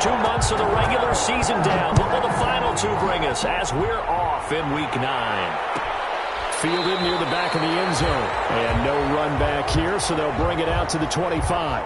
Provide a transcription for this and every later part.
2 months of the regular season down. What will the final 2 bring us as we're off in Week 9? Fielded near the back of the end zone. And no run back here, so they'll bring it out to the 25.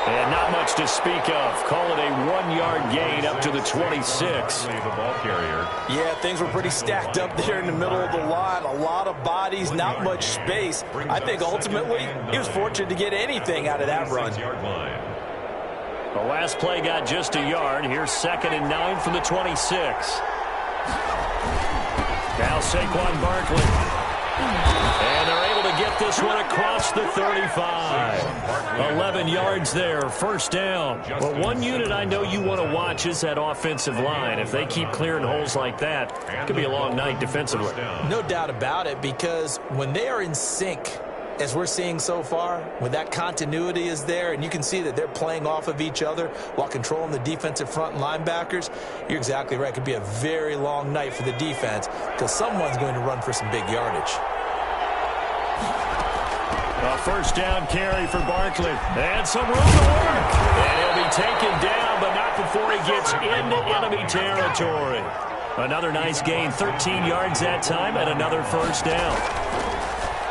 And not much to speak of. Call it a 1-yard gain up to the 26. The ball carrier. Yeah, things were pretty stacked up there in the middle of the line. A lot of bodies, not much space. I think ultimately he was fortunate to get anything out of that run. The last play got just a yard. Here's 2nd and 9 from the 26. Now Saquon Barkley. And they're able to get this one across the 35. 11 yards there, 1st down. Well, one unit I know you want to watch is that offensive line. If they keep clearing holes like that, it could be a long night defensively. No doubt about it, because when they are in sync, as we're seeing so far, when that continuity is there and you can see that they're playing off of each other while controlling the defensive front and linebackers, you're exactly right. It could be a very long night for the defense because someone's going to run for some big yardage. A 1st down carry for Barkley. And some room to work. And he'll be taken down, but not before he gets into enemy territory. Another nice gain, 13 yards that time, and another 1st down.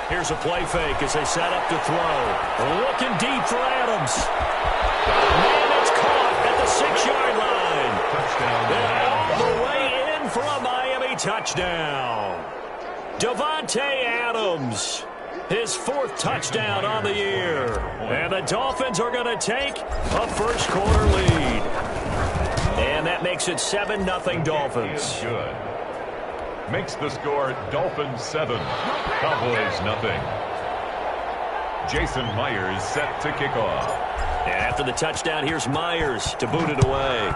Here's a play fake as they set up to throw. Looking deep for Adams. And it's caught at the 6-yard line. Touchdown. And all the way in for a Miami touchdown. Davante Adams. His 4th touchdown on the year. And the Dolphins are going to take a 1st quarter lead. And that makes it 7-0 Dolphins. Good. Makes the score Dolphins 7, Cowboys 0. Jason Myers set to kick off. And after the touchdown, here's Myers to boot it away.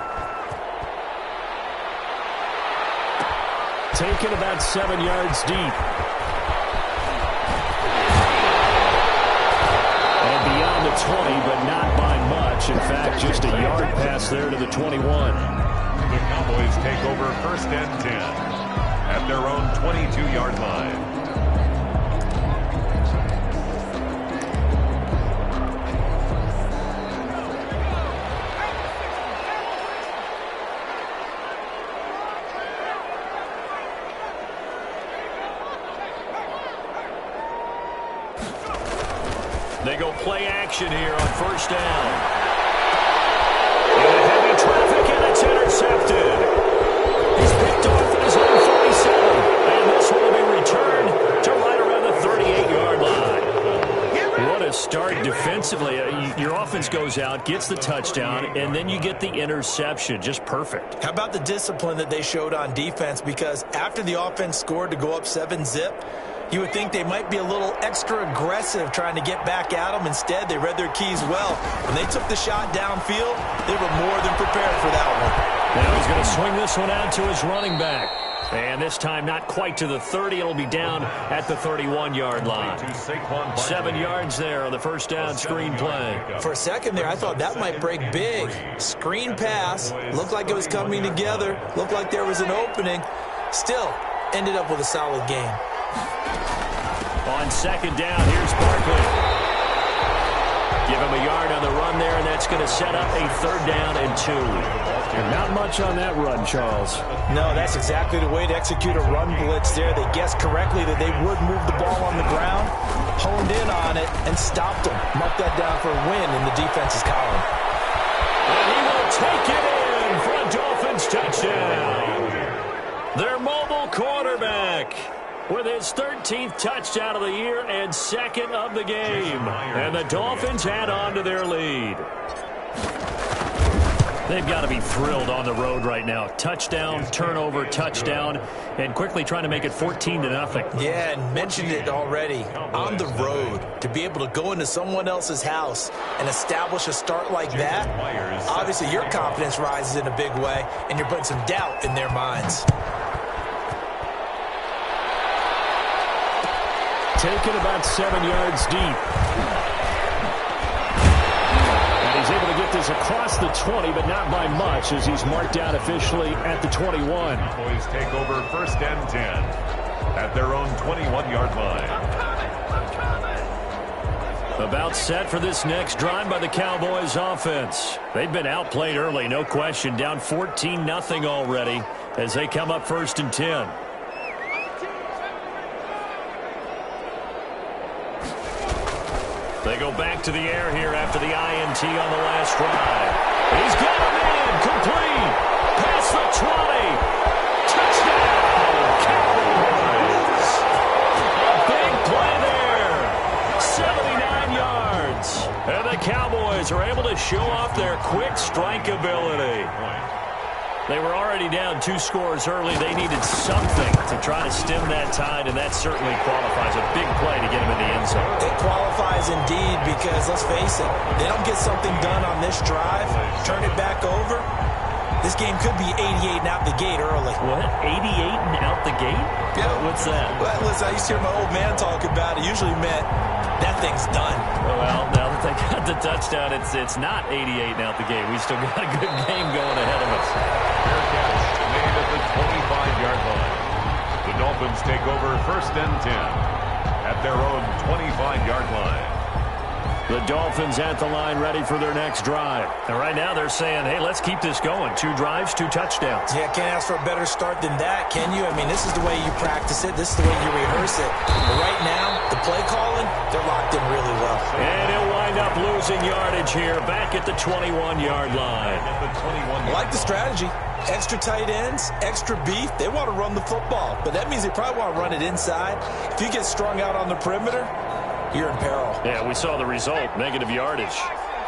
Taken about 7 yards deep. And beyond the 20, but not by much. In fact, just a yard pass there to the 21. The Cowboys take over 1st and 10 at their own 22-yard line. They go play action here on 1st down. Into heavy traffic, and it's intercepted. He's picked off at his own 47. And this one will be returned to right around the 38-yard line. What a start defensively. Your offense goes out, gets the touchdown, and then you get the interception. Just perfect. How about the discipline that they showed on defense? Because after the offense scored to go up 7-zip, you would think they might be a little extra aggressive trying to get back at them. Instead, they read their keys well. When they took the shot downfield, they were more than prepared for that one. Now he's going to swing this one out to his running back. And this time not quite to the 30. It'll be down at the 31-yard line. 7 yards there on the 1st down screen play. For a second there, I thought that might break big. Screen pass. Looked like it was coming together. Looked like there was an opening. Still, ended up with a solid game. On 2nd down, here's Barkley. Give him a yard on the run there, and that's going to set up a 3rd down and 2. And not much on that run, Charles. No, that's exactly the way to execute a run blitz there. They guessed correctly that they would move the ball on the ground, honed in on it, and stopped them. Mark that down for a win in the defense's column. And he will take it in for a Dolphins touchdown. Their mobile quarterback with his 13th touchdown of the year and 2nd of the game. And the Dolphins add on to their lead. They've got to be thrilled on the road right now. Touchdown, turnover, touchdown, and quickly trying to make it 14-0. Yeah, and mentioned it already. On the road, to be able to go into someone else's house and establish a start like that, obviously your confidence rises in a big way, and you're putting some doubt in their minds. Taken about 7 yards deep. He's able to get this across the 20, but not by much, as he's marked out officially at the 21. Cowboys take over 1st and 10 at their own 21-yard line. About set for this next drive by the Cowboys offense. They've been outplayed early, no question. Down 14-0 already as they come up 1st and 10. They go back to the air here after the INT on the last drive. He's got him in. Complete. Past the 20. Touchdown, Cowboys. A big play there. 79 yards. And the Cowboys are able to show off their quick strike ability. They were already down 2 scores early. They needed something to try to stem that tide, and that certainly qualifies. A big play to get them in the end zone. It qualifies indeed because, let's face it, they don't get something done on this drive, turn it back over, this game could be 88 and out the gate early. What? 88 and out the gate? Yeah. What's that? Well, listen, I used to hear my old man talk about it. Usually meant that thing's done. Well, now that they got the touchdown, it's not 88 and out the gate. We still got a good game going ahead of us. Fair catch made at the 25-yard line. The Dolphins take over 1st and 10 at their own 25-yard line. The Dolphins at the line ready for their next drive. And right now they're saying, hey, let's keep this going. 2 drives, 2 touchdowns. Yeah, can't ask for a better start than that, can you? I mean, this is the way you practice it. This is the way you rehearse it. But right now, the play calling, they're locked in really well. And he'll wind up losing yardage here back at the 21-yard line. I like the strategy. Extra tight ends, extra beef. They want to run the football, but that means they probably want to run it inside. If you get strung out on the perimeter, you're in peril. Yeah, we saw the result, negative yardage.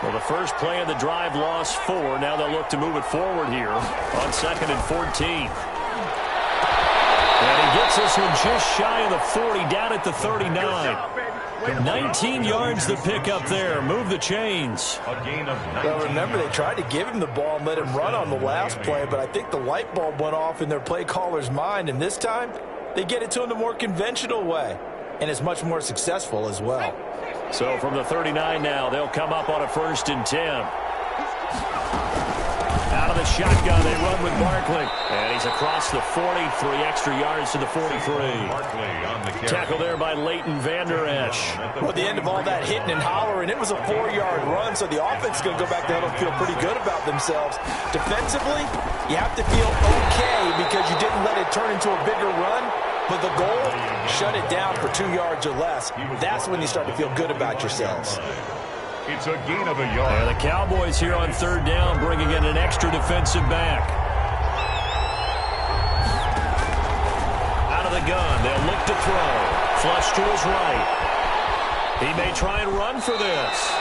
Well, the first play of the drive lost 4. Now they'll look to move it forward here on 2nd and 14. And he gets this one just shy of the 40, down at the 39. 19 yards to pick up there. Move the chains. A gain of 19. Well, remember, they tried to give him the ball and let him run on the last play, but I think the light bulb went off in their play caller's mind, and this time they get it to him the more conventional way, and it's much more successful as well. So from the 39 now, they'll come up on a 1st and 10. Out of the shotgun, they run with Barkley. And he's across the 40, 3 extra yards to the 43. Barkley on the carry. Tackle there by Leighton Vander Esch. Well, at the end of all that hitting and hollering, it was a 4-yard run, so the offense is going to go back there and feel pretty good about themselves. Defensively, you have to feel okay because you didn't let it turn into a bigger run. But the goal, shut it down for 2 yards or less. That's when you start to feel good about yourselves. It's a gain of a yard. And the Cowboys here on 3rd down, bringing in an extra defensive back. Out of the gun, they'll look to throw. Flush to his right. He may try and run for this.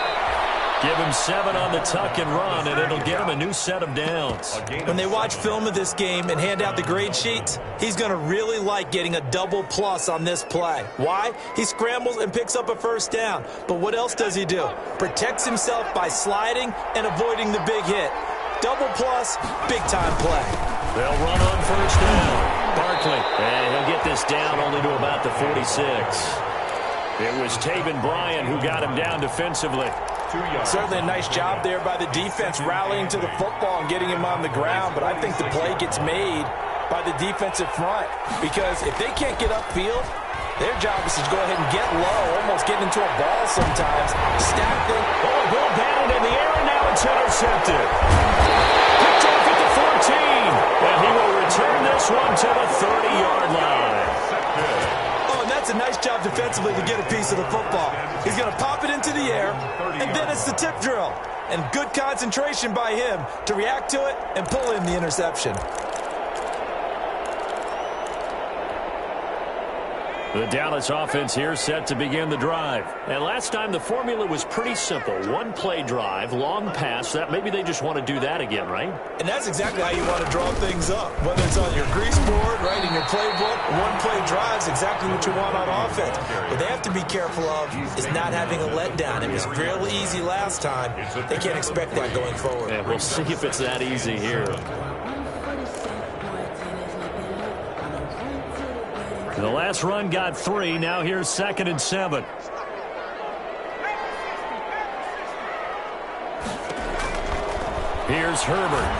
Give him 7 on the tuck and run, and it'll get him a new set of downs. When they watch film of this game and hand out the grade sheets, he's going to really like getting a double plus on this play. Why? He scrambles and picks up a 1st down. But what else does he do? Protects himself by sliding and avoiding the big hit. Double plus, big-time play. They'll run on 1st down. Barkley, and he'll get this down only to about the 46. It was Taven Bryan who got him down defensively. Certainly a nice job there by the defense rallying to the football and getting him on the ground, but I think the play gets made by the defensive front because if they can't get upfield, their job is to go ahead and get low, almost get into a ball sometimes, stack them. Oh, ball batted in the air, and now it's intercepted. Picked off at the 14, and he will return this one to the 30-yard line. That's a nice job defensively to get a piece of the football. He's going to pop it into the air, and then it's the tip drill. And good concentration by him to react to it and pull in the interception. The Dallas offense here set to begin the drive. And last time the formula was pretty simple. One play drive, long pass. That maybe they just want to do that again, right? And that's exactly how you want to draw things up. Whether it's on your grease board, right, in your playbook, one play drive is exactly what you want on offense. What they have to be careful of is not having a letdown. It was real easy last time. They can't expect that going forward. Yeah, we'll see if it's that easy here. The last run got 3. Now here's 2nd and 7. Here's Herbert.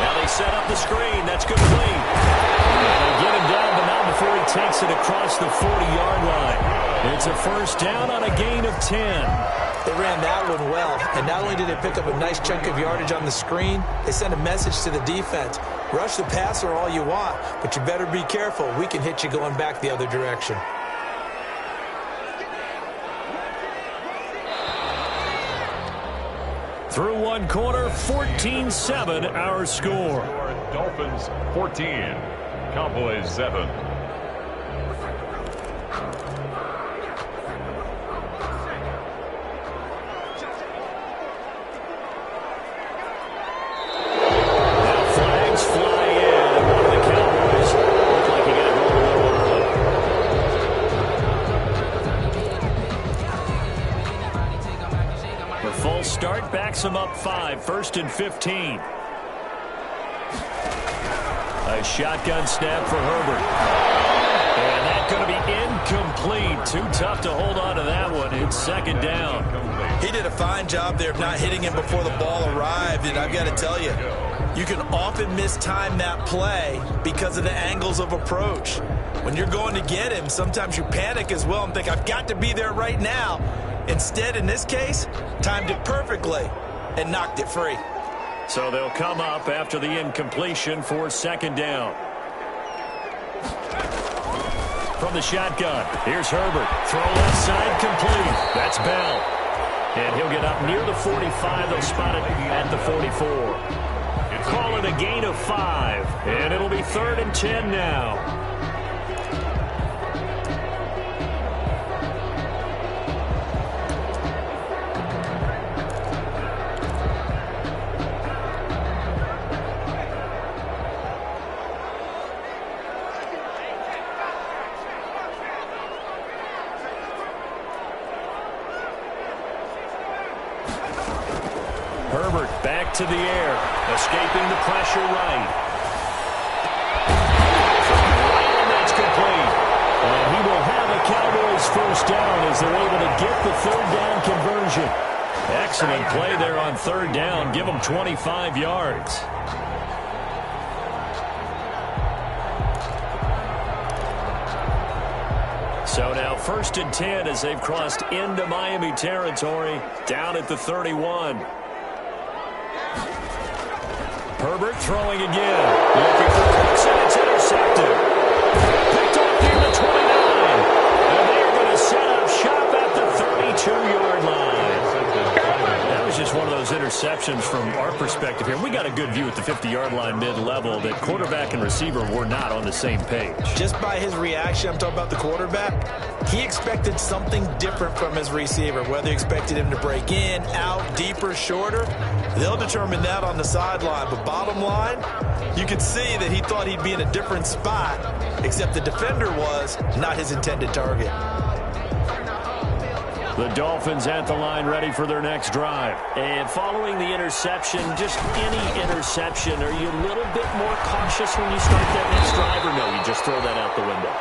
Now they set up the screen. That's complete. They get him down, but not before he takes it across the 40-yard line. It's a first down on a gain of 10. They ran that one well, and not only did they pick up a nice chunk of yardage on the screen, they sent a message to the defense. Rush the passer all you want, but you better be careful. We can hit you going back the other direction. Through one quarter, 14-7 our score. Dolphins 14, Cowboys 7. Start backs him up 5, 1st and 15. A shotgun snap for Herbert. And that's going to be incomplete. Too tough to hold on to that one. It's 2nd down. He did a fine job there of not hitting him before the ball arrived, and I've got to tell you, you can often mistime that play because of the angles of approach. When you're going to get him, sometimes you panic as well and think, I've got to be there right now. Instead, in this case, timed it perfectly and knocked it free. So they'll come up after the incompletion for 2nd down. From the shotgun, here's Herbert. Throw left side complete. That's Bell. And he'll get up near the 45. They'll spot it at the 44. Call it a gain of 5. And it'll be 3rd and 10 now. Herbert back to the air, escaping the pressure right. And that's complete. And he will have a Cowboys first down as they're able to get the 3rd down conversion. Excellent play there on 3rd down. Give them 25 yards. So now 1st and 10 as they've crossed into Miami territory, down at the 31. Herbert throwing again. Looking for Cooks, and it's intercepted. Picked off near the 29. And they're going to set up shop at the 32-yard line. That was just one of those interceptions from our perspective here. We got a good view at the 50-yard line mid-level that quarterback and receiver were not on the same page. Just by his reaction, I'm talking about the quarterback, he expected something different from his receiver, whether he expected him to break in, out, deeper, shorter. They'll determine that on the sideline. But bottom line, you could see that he thought he'd be in a different spot, except the defender was not his intended target. The Dolphins at the line ready for their next drive. And following the interception, just any interception, are you a little bit more cautious when you start that next drive, or no, you just throw that out the window?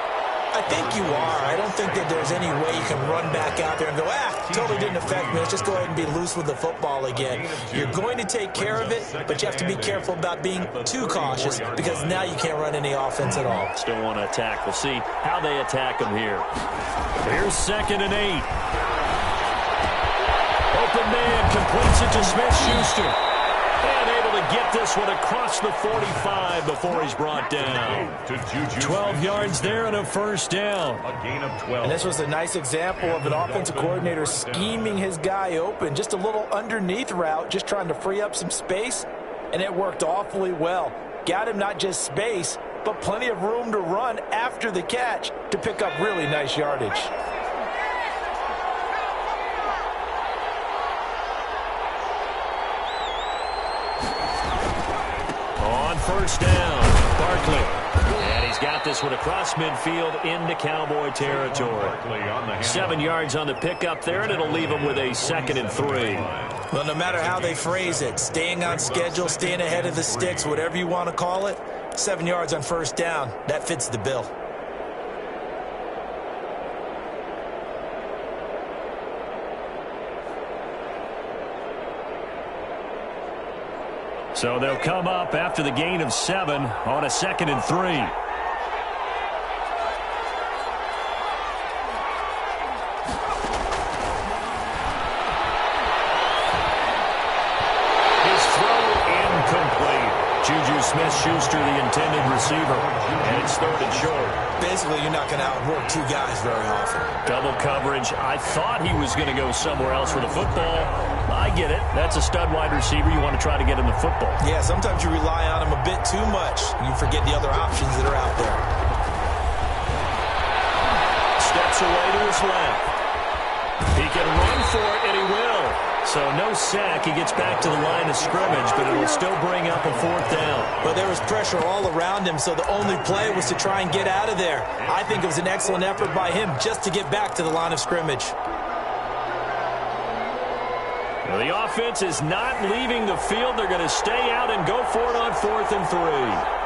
I think you are. I don't think that there's any way you can run back out there and go, totally didn't affect me. Let's just go ahead and be loose with the football again. You're going to take care of it, but you have to be careful about being too cautious because now you can't run any offense at all. Still want to attack. We'll see how they attack them here. Here's 2nd and 8. Open man completes it to Smith-Schuster. And able to get this one across the 45 before he's brought down. 12 yards there and a first down. A gain of 12. And this was a nice example of an offensive coordinator scheming his guy open. Just a little underneath route, just trying to free up some space, and it worked awfully well. Got him not just space, but plenty of room to run after the catch to pick up really nice yardage. On first down, Barkley. And he's got this one across midfield into Cowboy territory. 7 yards on the pickup there, and it'll leave him with a 2nd and 3. Well, no matter how they phrase it, staying on schedule, staying ahead of the sticks, whatever you want to call it, 7 yards on first down, that fits the bill. So they'll come up after the gain of 7 on a 2nd and 3. Smith-Schuster, the intended receiver, and it's 3rd and short. Basically, you're not going to outwork 2 guys very often. Double coverage. I thought he was going to go somewhere else for the football. I get it. That's a stud wide receiver. You want to try to get him the football. Yeah, sometimes you rely on him a bit too much. You forget the other options that are out there. Steps away to his left. He can run for it, and he will. So no sack. He gets back to the line of scrimmage, but it will still bring up a 4th down. But there was pressure all around him, so the only play was to try and get out of there. I think it was an excellent effort by him just to get back to the line of scrimmage. Well, the offense is not leaving the field. They're going to stay out and go for it on 4th and 3.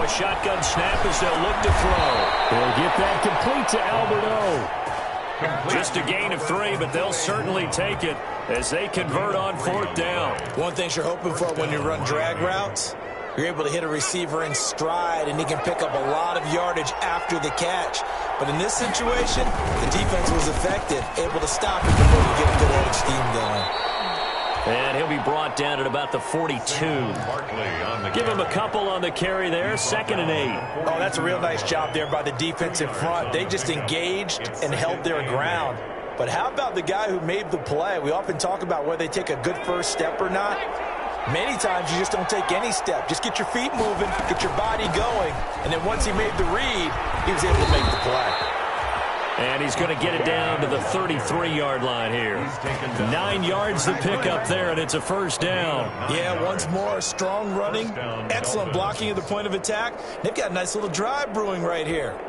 Shotgun snap as they'll look to throw. They'll get that complete to Alberto. Just a gain of 3, but they'll certainly take it as they convert on 4th down. One thing you're hoping for when you run drag routes, you're able to hit a receiver in stride, and he can pick up a lot of yardage after the catch. But in this situation, the defense was effective, able to stop it before you get a good old steam going. And he'll be brought down at about the 42. Give him a couple on the carry there. 2nd and 8. Oh, that's a real nice job there by the defense in front. They just engaged and held their ground. But how about the guy who made the play? We often talk about whether they take a good first step or not. Many times you just don't take any step. Just get your feet moving, get your body going. And then once he made the read, he was able to make the play. And he's going to get it down to the 33-yard line here. 9 yards to pick up there, and it's a 1st down. Yeah, once more, strong running, excellent blocking at the point of attack. They've got a nice little drive brewing right here.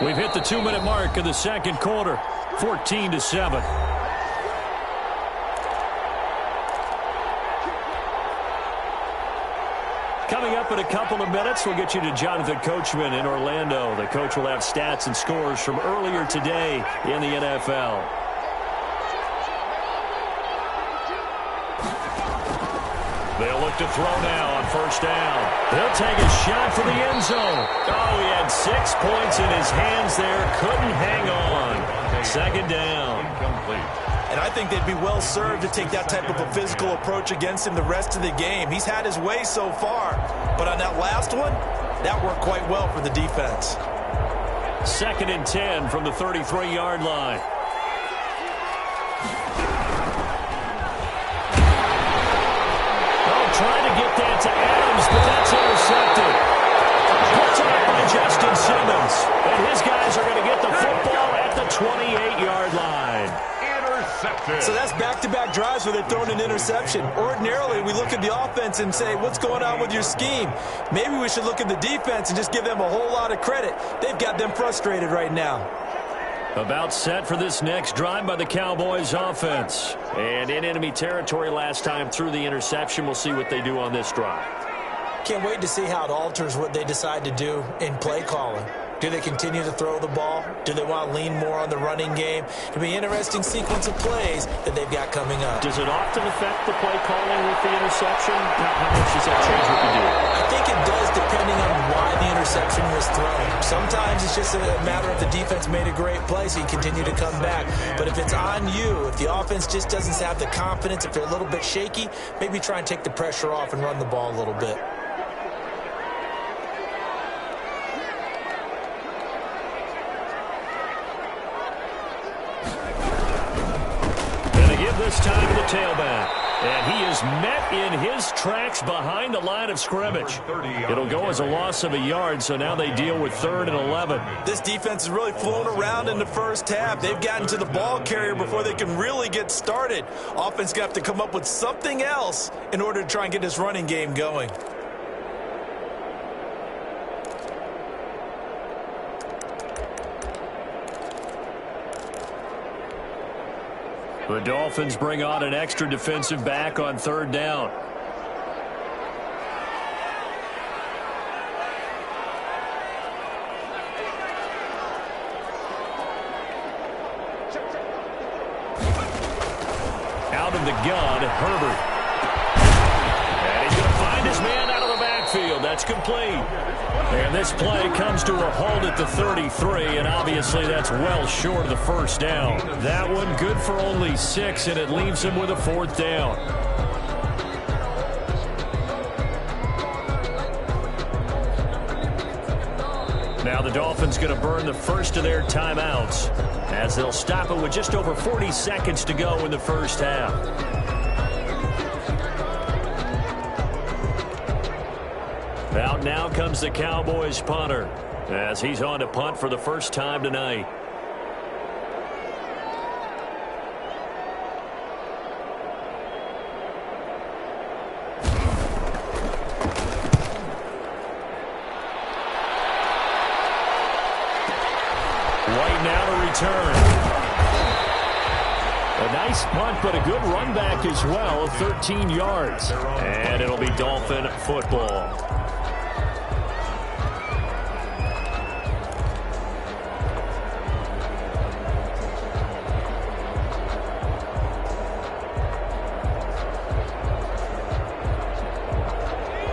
We've hit the 2-minute mark of the 2nd quarter, 14-7. Coming up in a couple of minutes, we'll get you to Jonathan Coachman in Orlando. The coach will have stats and scores from earlier today in the NFL. They'll look to throw now on 1st down. They'll take a shot for the end zone. Oh, he had 6 points in his hands there. Couldn't hang on. 2nd down. Incomplete. And I think they'd be well served to take that type of a physical approach against him the rest of the game. He's had his way so far. But on that last one, that worked quite well for the defense. 2nd and 10 from the 33-yard line. Oh, trying to get that to Adams, but that's intercepted. Picked up by Justin Simmons. And his guys are going to get the football at the 28-yard line. So that's back-to-back drives where they've thrown an interception. Ordinarily, we look at the offense and say, what's going on with your scheme? Maybe we should look at the defense and just give them a whole lot of credit. They've got them frustrated right now. About set for this next drive by the Cowboys offense. And in enemy territory last time through the interception. We'll see what they do on this drive. Can't wait to see how it alters what they decide to do in play calling. Do they continue to throw the ball? Do they want to lean more on the running game? It'll be an interesting sequence of plays that they've got coming up. Does it often affect the play calling with the interception? How much does that change what you do? I think it does, depending on why the interception was thrown. Sometimes it's just a matter of the defense made a great play, so you continue to come back. But if it's on you, if the offense just doesn't have the confidence, if they're a little bit shaky, maybe try and take the pressure off and run the ball a little bit. And they give this time to the tailback. And he is met in his tracks behind the line of scrimmage. It'll go as a loss of a yard, so now they deal with 3rd and 11. This defense is really flown around in the first half. They've gotten to the ball carrier before they can really get started. Offense got to come up with something else in order to try and get this running game going. The Dolphins bring on an extra defensive back on 3rd down. Out of the gun, Herbert. And he's going to find his man out of the backfield. That's complete. And this play comes to a halt at the 33, and obviously that's well short of the first down. That one good for only 6, and it leaves him with a 4th down. Now the Dolphins going to burn the first of their timeouts as they'll stop it with just over 40 seconds to go in the first half. Out now comes the Cowboys punter as he's on to punt for the first time tonight. White now to return. A nice punt, but a good run back as well, 13 yards. And it'll be Dolphin football.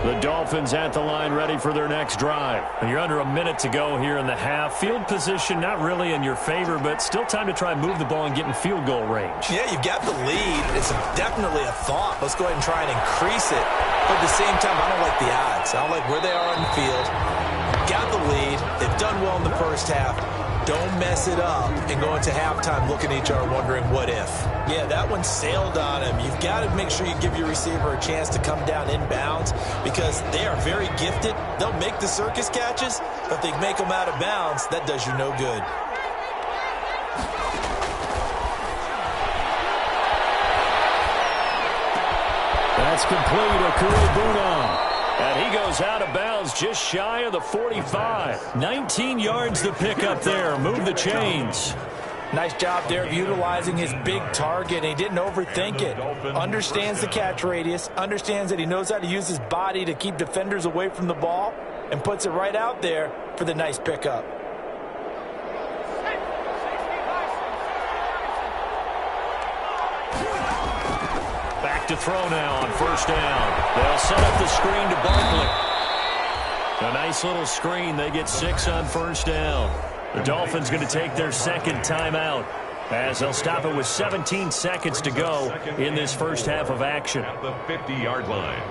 The Dolphins at the line ready for their next drive. And you're under a minute to go here in the half. Field position not really in your favor, but still time to try and move the ball and get in field goal range. Yeah, you've got the lead. It's definitely a thought. Let's go ahead and try and increase it. But at the same time, I don't like the odds. I don't like where they are on the field. Got the lead. They've done well in the first half. Don't mess it up and go into halftime looking at each other wondering what if. Yeah, that one sailed on him. You've got to make sure you give your receiver a chance to come down inbounds because they are very gifted. They'll make the circus catches, but if they make them out of bounds, that does you no good. That's complete. Okuru-Bunam. And he goes out of bounds just shy of the 45. 19 yards to pick up there. Move the chains. Nice job there of utilizing his big target. He didn't overthink it. Understands the catch radius. Understands that he knows how to use his body to keep defenders away from the ball. And puts it right out there for the nice pickup. Back to throw now on first down. They'll set up the screen to Barkley. A nice little screen. They get 6 on first down. The Dolphins going to take their second timeout as they'll stop it with 17 seconds to go in this first half of action. At the 50-yard line.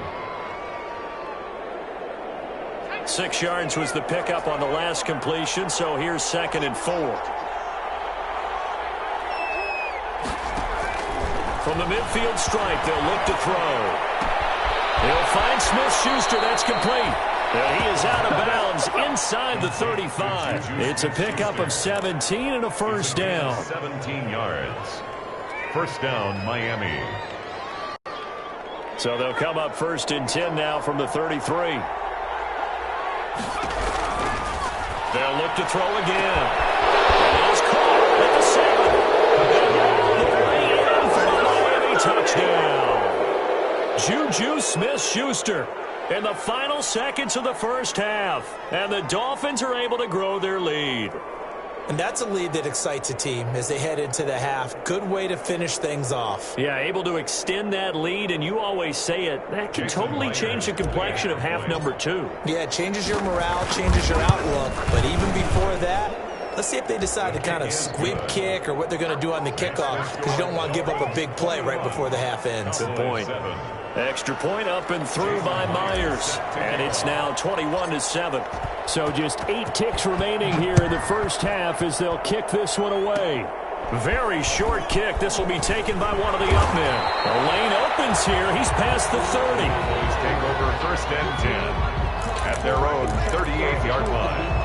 6 yards was the pickup on the last completion, so here's 2nd and 4. From the midfield stripe, they'll look to throw. They'll find Smith-Schuster. That's complete. And he is out of bounds inside the 35. It's a pickup of 17 and a first down. 17 yards. First down, Miami. So they'll come up 1st and 10 now from the 33. They'll look to throw again. And he's caught at the 7. Touchdown. Juju Smith-Schuster in the final seconds of the first half. And the Dolphins are able to grow their lead. And that's a lead that excites a team as they head into the half. Good way to finish things off. Yeah, able to extend that lead, and you always say it, that can totally change the complexion of half number 2. Yeah, it changes your morale, changes your outlook. But even before that, let's see if they decide to kind of squib kick or what they're going to do on the kickoff, because you don't want to give up a big play right before the half ends. Good point. Extra point up and through by Myers. And it's now 21-7. So just 8 ticks remaining here in the first half as they'll kick this one away. Very short kick. This will be taken by one of the up men. The lane opens here. He's past the 30. Boys take over 1st and 10 at their own 38-yard line.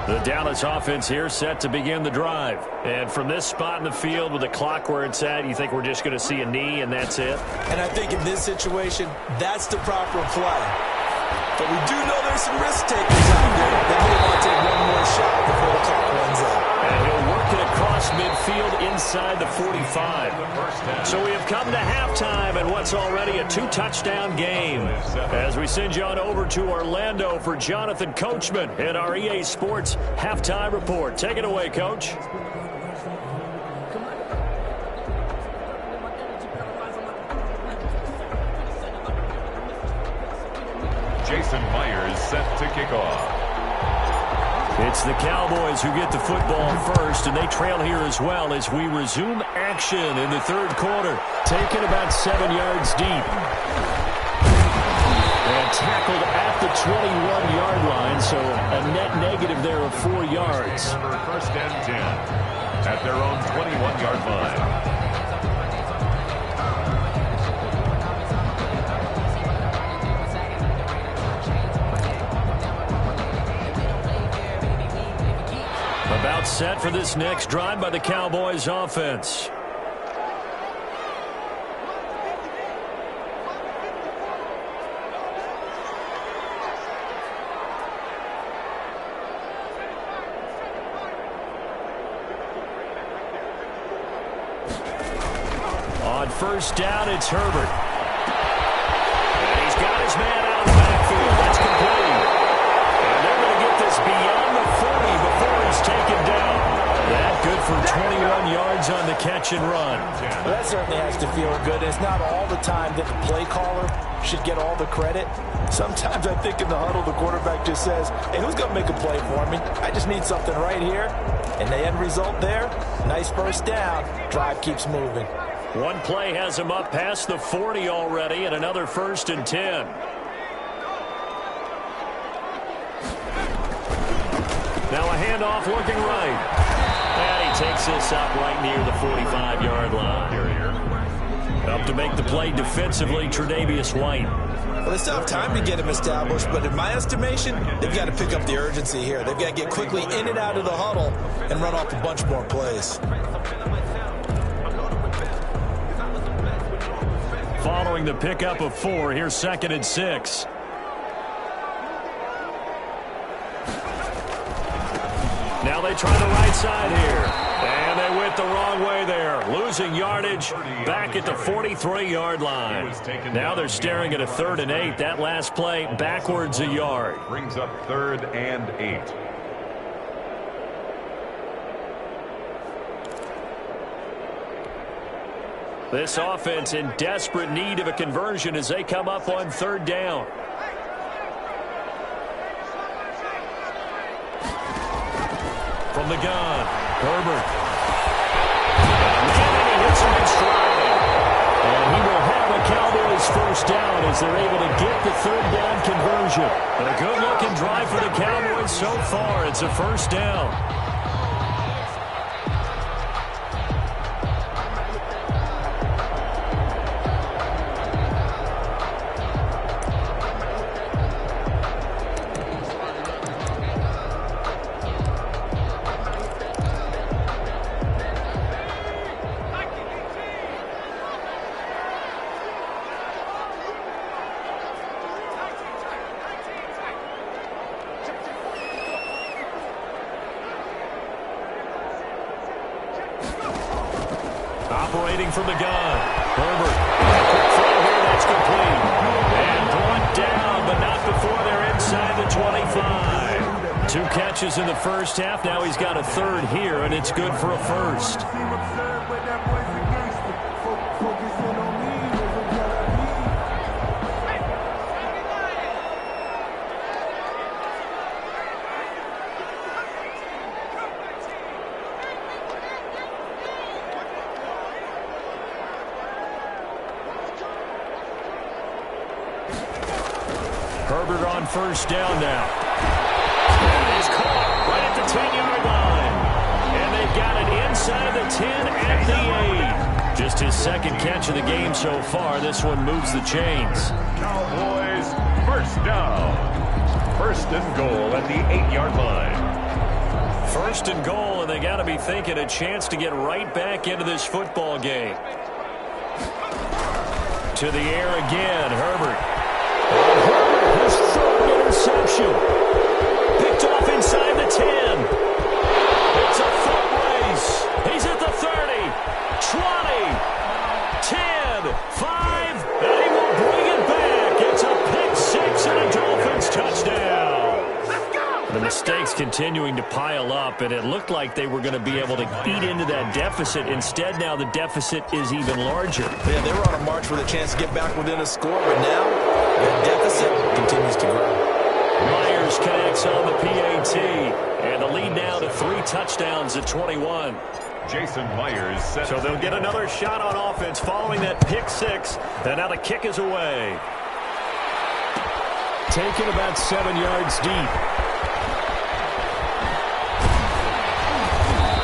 The Dallas offense here set to begin the drive. And from this spot in the field with the clock where it's at, you think we're just going to see a knee and that's it? And I think in this situation, that's the proper play. But we do know there's some risk takers out there. They may want to take one more shot before the clock runs out. And he'll work it across midfield inside the 45. So we have come to halftime and what's already a 2-touchdown game. As we send you on over to Orlando for Jonathan Coachman in our EA Sports Halftime Report. Take it away, Coach. Jason Myers set to kick off. It's the Cowboys who get the football first, and they trail here as well as we resume action in the 3rd quarter. Taken about 7 yards deep. And tackled at the 21-yard line, so a net negative there of 4 yards. Over 1st and 10 at their own 21-yard line. About set for this next drive by the Cowboys offense. On 1st down, it's Herbert. And he's got his man out of the backfield. That's complete. And they're going to get this beyond the 40 before he's taken down. That good for 21 yards on the catch and run. Well, that certainly has to feel good. It's not all the time that the play caller should get all the credit. Sometimes I think in the huddle, the quarterback just says, hey, who's going to make a play for me? I just need something right here. And the end result there, nice 1st down. Drive keeps moving. One play has him up past the 40 already, and another 1st and 10. Now a handoff looking right. And he takes this up right near the 45-yard line. Up to make the play defensively, Tre'Davious White. Well, they still have time to get him established, but in my estimation, they've got to pick up the urgency here. They've got to get quickly in and out of the huddle and run off a bunch more plays. Following the pickup of 4, here's 2nd and 6. Now they try the right side here. And they went the wrong way there. Losing yardage back at the 43-yard line. Now they're staring at a 3rd and 8. That last play backwards a yard. Brings up 3rd and 8. This offense in desperate need of a conversion as they come up on 3rd down. From the gun, Herbert. And he hits him in stride. And he will have a Cowboys 1st down as they're able to get the 3rd down conversion. And a good-looking drive for the Cowboys so far. It's a 1st down. Operating from the gun. Herbert. Quick throw here. That's complete. And brought down, but not before they're inside the 25. 2 catches in the 1st half. Now he's got a 3rd here, and it's good for a 1st. Herbert on 1st down now. And he's caught. 10 at the 8. Just his second catch of the game so far. This one moves the chains. Cowboys, first down. First and goal at the 8-yard line. First and goal, and they got to be thinking a chance to get right back into this football game. To the air again, Herbert. And Herbert has thrown an interception. Picked off inside the 10. It's a foot race. He's at the 30, 20, 10, 5, and he will bring it back. It's a pick six and a Dolphins touchdown. The mistakes continuing to pile up, and it looked like they were going to be able to eat into that deficit. Instead, now the deficit is even larger. Yeah, they were on a march with a chance to get back within a score, but now the deficit continues to grow. Myers connects on the PAT, and the lead now to 3 touchdowns at 21. Jason Myers set. So they'll get another shot on offense following that pick six, and now the kick is away. Taken about 7 yards deep.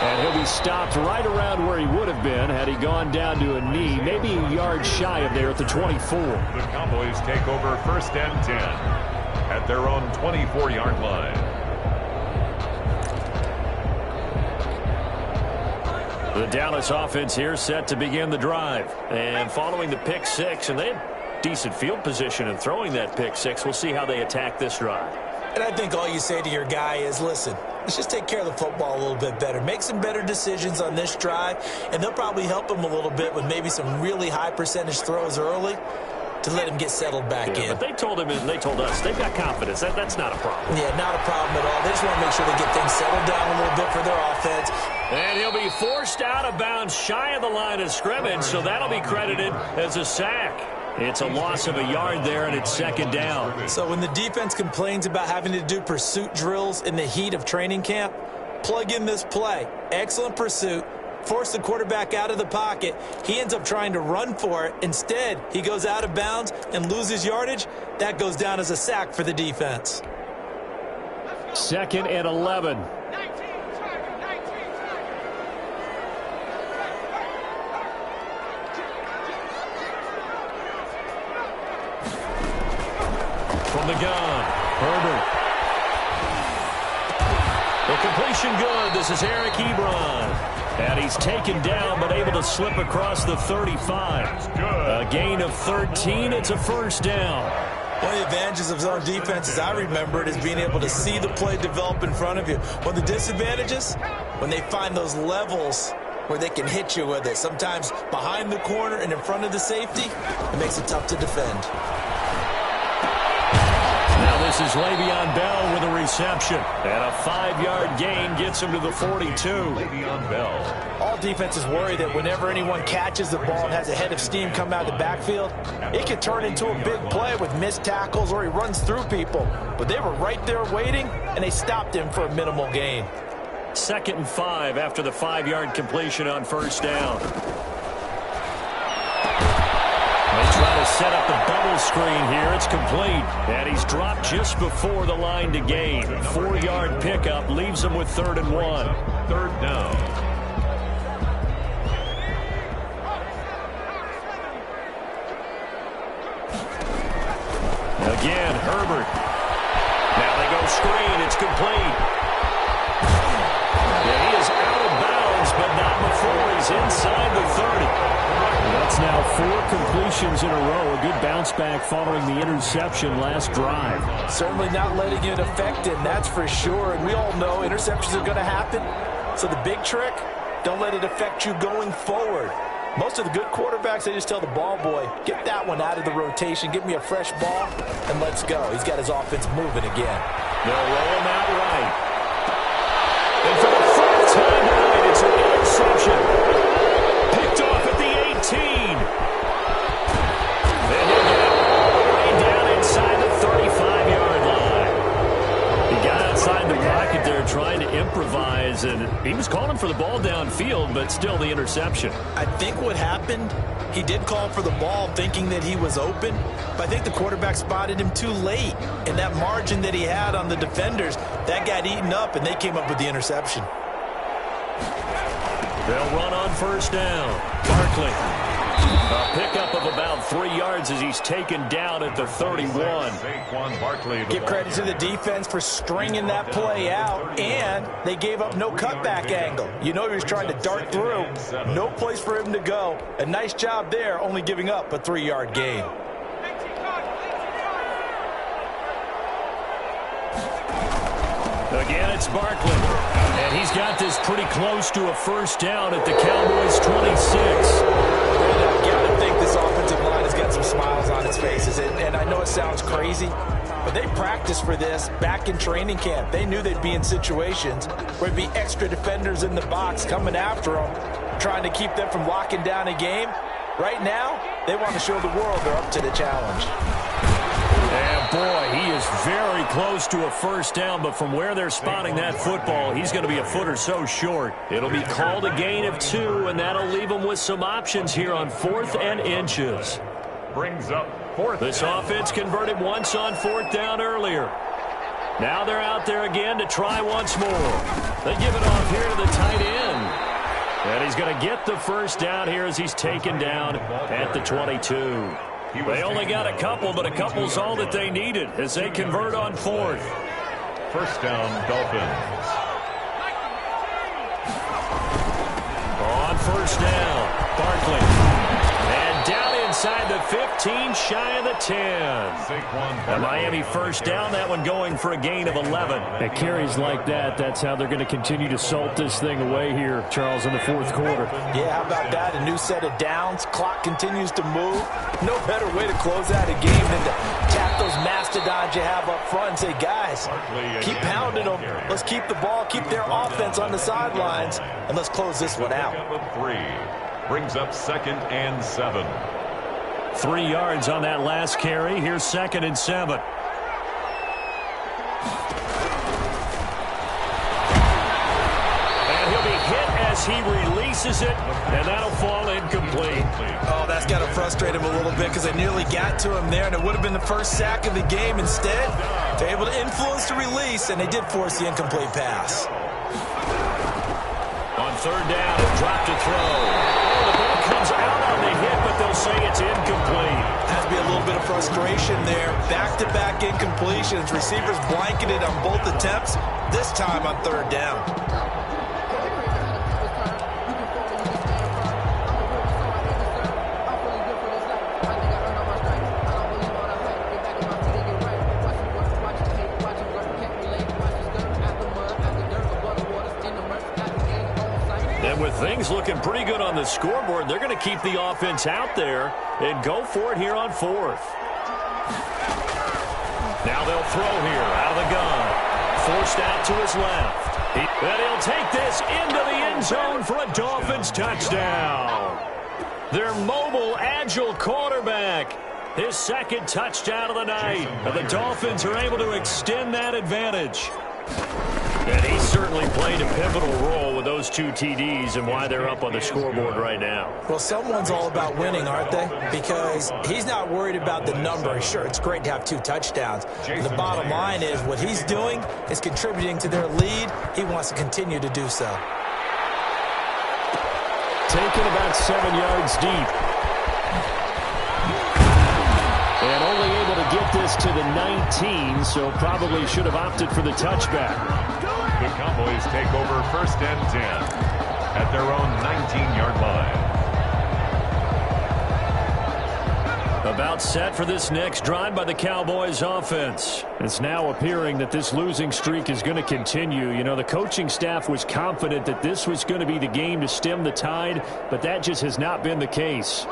And he'll be stopped right around where he would have been had he gone down to a knee, maybe a yard shy of there at the 24. The Cowboys take over first and 10 at their own 24-yard line. The Dallas offense here set to begin the drive. And following the pick six, and they had decent field position in throwing that pick six. We'll see how they attack this drive. And I think all you say to your guy is, listen, let's just take care of the football a little bit better. Make some better decisions on this drive, and they'll probably help him a little bit with maybe some really high percentage throws early to let him get settled back in. But they told him and they told us they've got confidence. That's not a problem. Yeah, not a problem at all. They just want to make sure they get things settled down a little bit for their offense. And he'll be forced out of bounds shy of the line of scrimmage, so that'll be credited as a sack. It's a loss of a yard there, and it's second down. So when the defense complains about having to do pursuit drills in the heat of training camp, plug in this play. Excellent pursuit. Force the quarterback out of the pocket. He ends up trying to run for it. Instead, he goes out of bounds and loses yardage. That goes down as a sack for the defense. Second and 11. From the gun, Herbert. The completion good. This is Eric Ebron. And he's taken down, but able to slip across the 35. A gain of 13. It's a first down. One of the advantages of zone defense, as I remember it, is being able to see the play develop in front of you. One of the disadvantages, when they find those levels where they can hit you with it, sometimes behind the corner and in front of the safety, it makes it tough to defend. Now this is Le'Veon Bell with a reception. And a 5-yard gain gets him to the 42. Le'Veon Bell. All defenses worry that whenever anyone catches the ball and has a head of steam come out of the backfield, it could turn into a big play with missed tackles or he runs through people. But they were right there waiting, and they stopped him for a minimal gain. Second and 5 after the 5-yard completion on first down. They try to set up the bubble screen here. It's complete. And he's dropped just before the line to gain. 4-yard pickup leaves him with 3rd and 1. Third down. Again, Herbert. Now they go screen. It's complete. Yeah, he is out of bounds, but not before he's inside the 30. That's now 4 completions in a row. A good bounce back following the interception last drive. Certainly not letting it affect him, that's for sure. And we all know interceptions are going to happen. So the big trick, don't let it affect you going forward. Most of the good quarterbacks, they just tell the ball boy, get that one out of the rotation, give me a fresh ball, and let's go. He's got his offense moving again. They'll roll him out right. And for the 4th time tonight, it's an interception. Picked off at the 18. Then he'll get it all the way down inside the 35-yard line. He got outside the pocket there trying to improvise, and he was calling for the ball downfield, but still the interception. I think what happened, he did call for the ball thinking that he was open, but I think the quarterback spotted him too late. And that margin that he had on the defenders, that got eaten up, and they came up with the interception. They'll run on first down. Barkley. A pickup of about 3 yards as he's taken down at the 31. Give credit to the defense for stringing that play out, and they gave up no cutback angle. You know he was trying to dart through. No place for him to go. A nice job there, only giving up a 3-yard gain. Again, it's Barkley. And he's got this pretty close to a first down at the Cowboys' 26. I gotta think this offensive line has got some smiles on its faces. And I know it sounds crazy, but they practiced for this back in training camp. They knew they'd be in situations where there'd be extra defenders in the box coming after them, trying to keep them from locking down a game. Right now, they want to show the world they're up to the challenge. And boy, he is very close to a first down, but from where they're spotting that football, he's going to be a foot or so short. It'll be called a gain of 2, and that'll leave them with some options here on 4th and inches. Brings up 4th. This offense converted once on 4th down earlier. Now they're out there again to try once more. They give it off here to the tight end. And he's going to get the first down here as he's taken down at the 22. They only got a couple, but a couple's all that they needed as they convert on 4th. First down, Dolphins. On first down, Barkley. And down inside the 15, shy of the 10. A Miami first down, that one going for a gain of 11. At carries like that, that's how they're going to continue to salt this thing away here, Charles, in the 4th quarter. Yeah, how about that? A new set of downs. Clock continues to move. No better way to close out a game than to tap those mastodons you have up front and say, guys, keep pounding them. Let's keep the ball, keep their offense on the sidelines, and let's close this one out. 3 brings up 2nd and 7. 3 yards on that last carry. Here's 2nd and 7. And he'll be hit as he releases it, and that'll fall incomplete. Oh, that's got to frustrate him a little bit because they nearly got to him there, and it would have been the first sack of the game. Instead, they're able to influence the release, and they did force the incomplete pass. On 3rd down, drop to throw. The ball comes out on the hit, but they'll say it's incomplete. Has to be a little bit of frustration there. Back-to-back incompletions. Receivers blanketed on both attempts, this time on 3rd down. With things looking pretty good on the scoreboard, they're going to keep the offense out there and go for it here on 4th. Now they'll throw here out of the gun. Forced out to his left. And he'll take this into the end zone for a Dolphins touchdown. Their mobile, agile quarterback. His 2nd touchdown of the night. And the Dolphins are able to extend that advantage. And he certainly played a pivotal role with those 2 TDs and why they're up on the scoreboard right now. Well, someone's all about winning, aren't they? Because he's not worried about the number. Sure, it's great to have 2 touchdowns. The bottom line is what he's doing is contributing to their lead. He wants to continue to do so. Taken about 7 yards deep. And only able to get this to the 19, so probably should have opted for the touchback. The Cowboys take over 1st and 10 at their own 19-yard line. About set for this next drive by the Cowboys offense. It's now appearing that this losing streak is going to continue. You know, the coaching staff was confident that this was going to be the game to stem the tide, but that just has not been the case.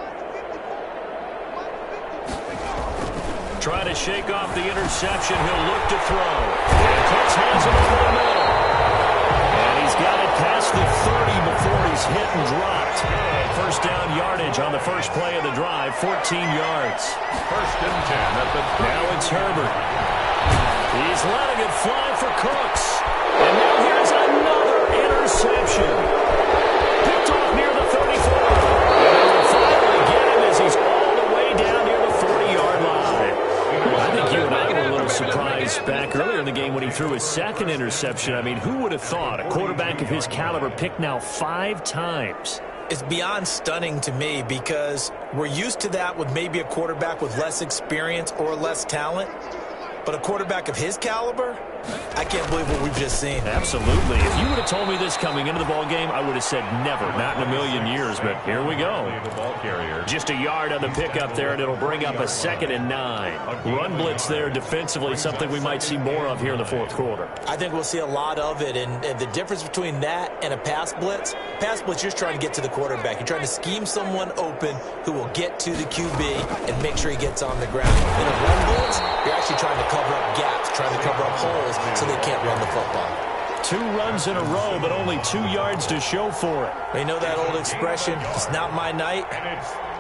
Try to shake off the interception. He'll look to throw. And Cooks has it over the middle. And he's got it past the 30 before he's hit and dropped. First down yardage on the first play of the drive, 14 yards. 1st and 10 at the 30. Now it's Herbert. He's letting it fly for Cooks. And now here's another interception. Picked off near the 34. And they will finally get him as he's all the way down near the 40-yard line. I think you and I were a little surprised back earlier in the game when he threw his second interception. I mean, who would have thought a quarterback of his caliber picked now 5 times? It's beyond stunning to me because we're used to that with maybe a quarterback with less experience or less talent. But a quarterback of his caliber, I can't believe what we've just seen. Absolutely. If you would have told me this coming into the ball game, I would have said never, not in a million years. But here we go. Just a yard on the pickup there, and it'll bring up a 2nd and 9. Run blitz there defensively, something we might see more of here in the fourth quarter. I think we'll see a lot of it, and the difference between that and a pass blitz, you're just trying to get to the quarterback. You're trying to scheme someone open who will get to the QB and make sure he gets on the ground. In a run blitz, you're actually trying to cover up gaps, trying to cover up holes so they can't run the football. 2 runs in a row, but only 2 yards to show for it. You know that old expression, it's not my night?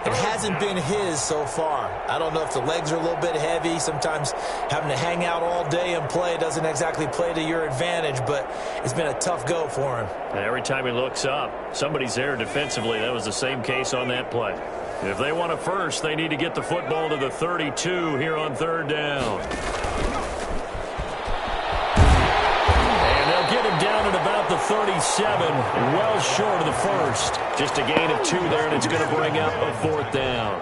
It hasn't been his so far. I don't know if the legs are a little bit heavy. Sometimes having to hang out all day and play doesn't exactly play to your advantage, but it's been a tough go for him. And every time he looks up, somebody's there defensively. That was the same case on that play. If they want a first, they need to get the football to the 32 here on 3rd down. Get him down at about the 37, well short of the first. Just a gain of 2 there, and it's going to bring up a 4th down.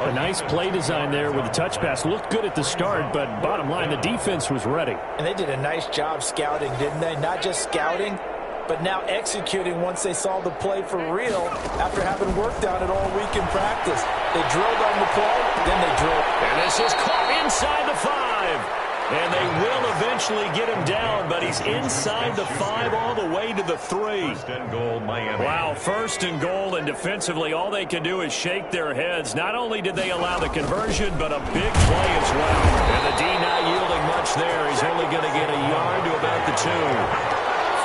A nice play design there with the touch pass. Looked good at the start, but bottom line, the defense was ready. And they did a nice job scouting, didn't they? Not just scouting, but now executing once they saw the play for real after having worked on it all week in practice. They drilled on the play, then they drilled. And this is caught inside the 5. And they will eventually get him down, but he's inside the 5 all the way to the 3. 1st and goal, Miami. Wow, 1st and goal, and defensively all they can do is shake their heads. Not only did they allow the conversion, but a big play as well. And the D not yielding much there. He's only going to get a yard to about the 2.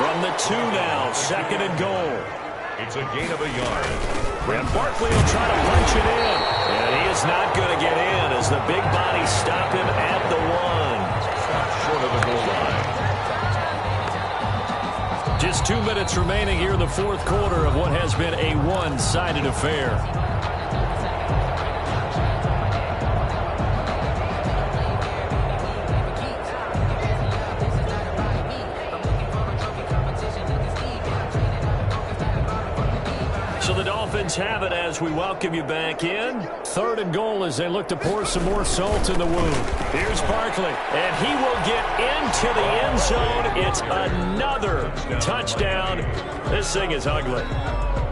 From the 2 now, 2nd and goal. It's a gain of a yard. And Barkley will try to punch it in. And he is not going to get in as the big body stop him at the 1. Short of the goal line. Just 2 minutes remaining here in the fourth quarter of what has been a one-sided affair. So the Dolphins have it as we welcome you back in. 3rd and goal as they look to pour some more salt in the wound. Here's Barkley, and he will get into the end zone. It's another touchdown. This thing is ugly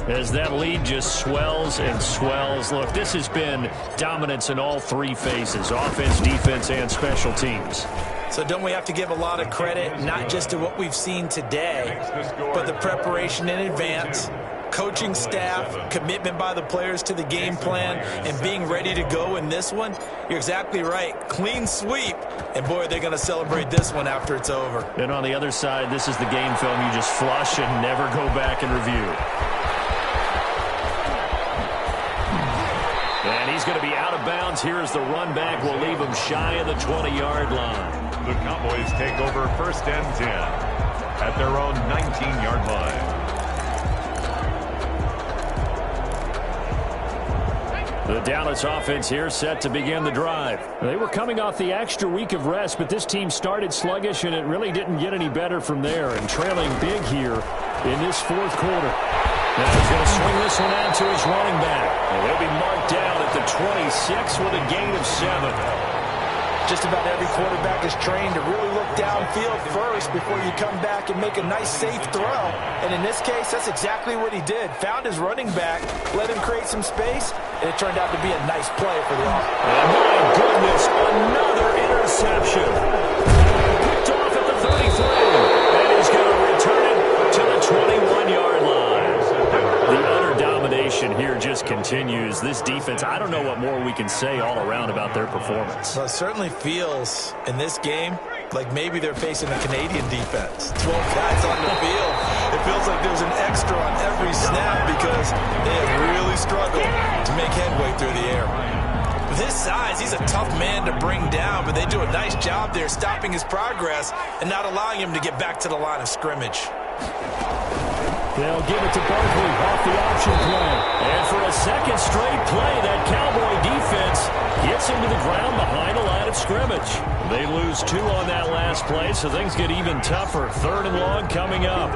as that lead just swells and swells. Look, this has been dominance in all 3 phases, offense, defense, and special teams. So don't we have to give a lot of credit, not just to what we've seen today, but the preparation in advance, coaching staff, commitment by the players to the game plan, and being ready to go in this one? You're exactly right. Clean sweep. And, boy, they're going to celebrate this one after it's over. And on the other side, this is the game film you just flush and never go back and review. And he's going to be out of bounds. Here is the run back. Will leave him shy of the 20-yard line. The Cowboys take over 1st and 10 at their own 19-yard line. The Dallas offense here set to begin the drive. They were coming off the extra week of rest, but this team started sluggish, and it really didn't get any better from there. And trailing big here in this fourth quarter. Now he's going to swing this one out to his running back. And he'll be marked down at the 26 with a gain of 7. Just about every quarterback is trained to really look downfield first before you come back and make a nice, safe throw. And in this case, that's exactly what he did. Found his running back, let him create some space, and it turned out to be a nice play for the offense. And my goodness, another interception. Picked off at the 33. And he's going to return it to the 21-yard line. The utter domination here just continues. This defense, I don't know what more we can say all around about their performance. Well, it certainly feels in this game like maybe they're facing a Canadian defense. 12 guys on the field. It feels like there's an extra on every snap because they have really struggled to make headway through the air. With his size, he's a tough man to bring down, but they do a nice job there stopping his progress and not allowing him to get back to the line of scrimmage. They'll give it to Barkley off the option play. And for a second straight play, that Cowboy defense Gets him to the ground behind the line of scrimmage. They lose 2 on that last play, so things get even tougher. 3rd and long coming up.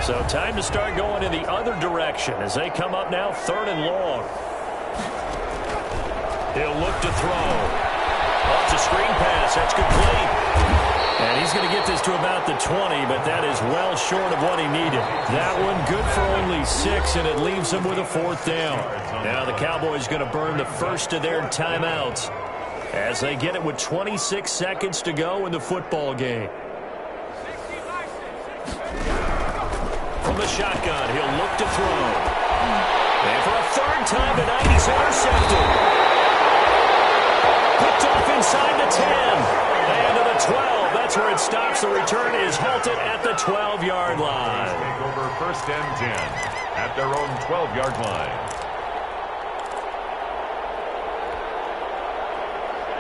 So time to start going in the other direction as they come up now 3rd and long. He'll look to throw. Off the screen pass. That's complete. And he's going to get this to about the 20, but that is well short of what he needed. That one good for only 6, and it leaves him with a 4th down. Now the Cowboys going to burn the first of their timeouts as they get it with 26 seconds to go in the football game. From the shotgun, he'll look to throw. And for a 3rd time tonight, he's intercepted. Picked off inside the 10. And to the 12. That's where it stops. The return is halted at the 12-yard line. Take over 1st and 10 at their own 12-yard line.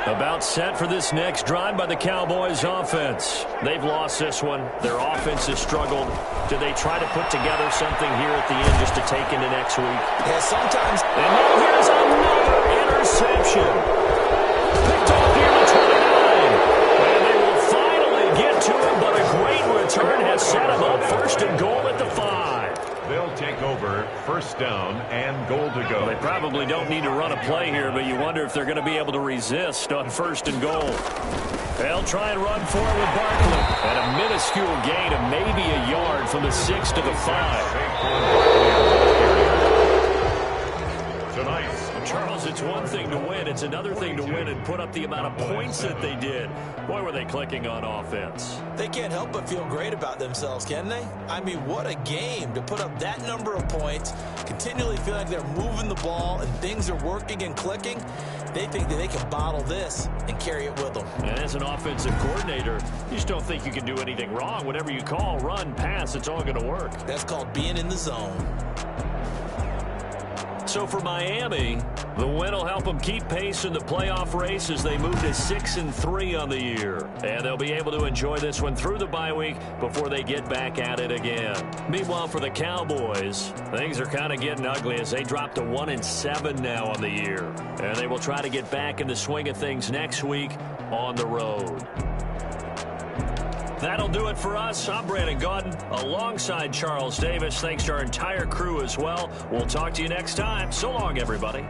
About set for this next drive by the Cowboys offense. They've lost this one. Their offense has struggled. Do they try to put together something here at the end just to take into next week? Yeah, sometimes. And now here's another interception. Picked off here at 29. And they will finally get to him, but a great return has set him up 1st and goal at the 5. They'll take over 1st down and goal to go. They probably don't need to run a play here, but you wonder if they're going to be able to resist on 1st and goal. They'll try and run for it with Barkley. And a minuscule gain of maybe a yard from the 6 to the 5. Tonight, Charles, it's one thing to win. It's another thing to win and put up the amount of points that they did. Boy, were they clicking on offense. They can't help but feel great about themselves, can they? I mean, what a game to put up that number of points, continually feel like they're moving the ball and things are working and clicking. They think that they can bottle this and carry it with them. And as an offensive coordinator, you just don't think you can do anything wrong. Whatever you call, run, pass, it's all going to work. That's called being in the zone. So for Miami, the win will help them keep pace in the playoff race as they move to 6-3 on the year. And they'll be able to enjoy this one through the bye week before they get back at it again. Meanwhile, for the Cowboys, things are kind of getting ugly as they drop to 1-7 now on the year. And they will try to get back in the swing of things next week on the road. That'll do it for us. I'm Brandon Gaudin alongside Charles Davis. Thanks to our entire crew as well. We'll talk to you next time. So long, everybody.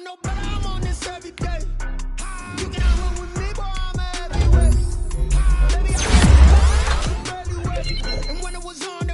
No better, I'm on this every day. You can run with me, boy, I'm a heavyweight. Baby, I'm ready, and when it was on.